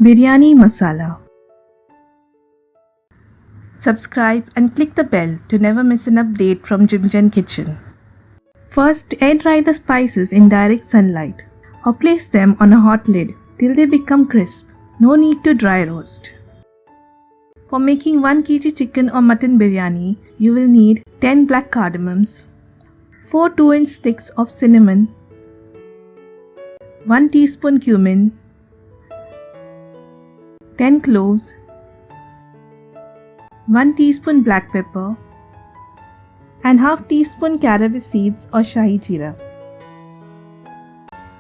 Biryani Masala. Subscribe and click the bell to never miss an update from Jimjan Kitchen. First, air dry the spices in direct sunlight or place them on a hot lid till they become crisp. No need to dry roast. For making 1 kg chicken or mutton biryani, you will need 10 black cardamoms, 4 2-inch sticks of cinnamon, 1 teaspoon cumin, 10 cloves, 1 teaspoon black pepper and half teaspoon caraway seeds or shahi jeera.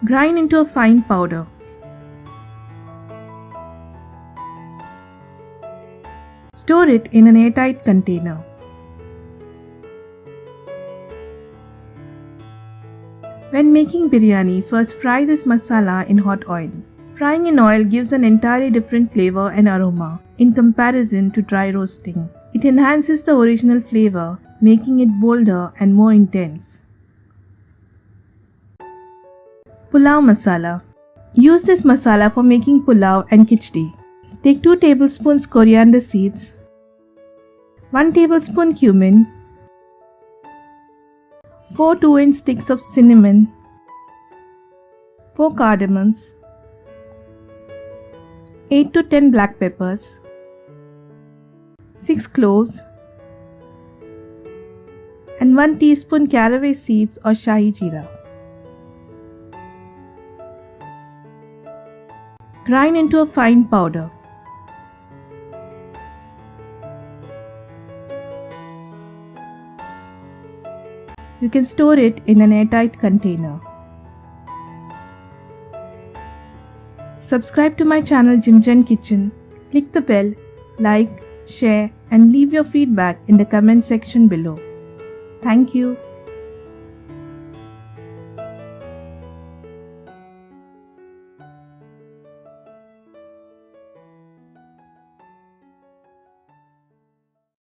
Grind into a fine powder. Store it in an airtight container. When making biryani, first fry this masala in hot oil. Frying in oil gives an entirely different flavor and aroma in comparison to dry roasting. It enhances the original flavor, making it bolder and more intense. Pulao Masala. Use this masala for making pulao and khichdi. Take 2 tablespoons coriander seeds, 1 tablespoon cumin, 4 2-inch sticks of cinnamon, 4 cardamoms, 8 to 10 black peppers, 6 cloves and 1 teaspoon caraway seeds or shahi jeera. Grind into a fine powder. You can store it in an airtight container. Subscribe to my channel Jimjan Kitchen, click the bell, like, share and leave your feedback in the comment section below. Thank you.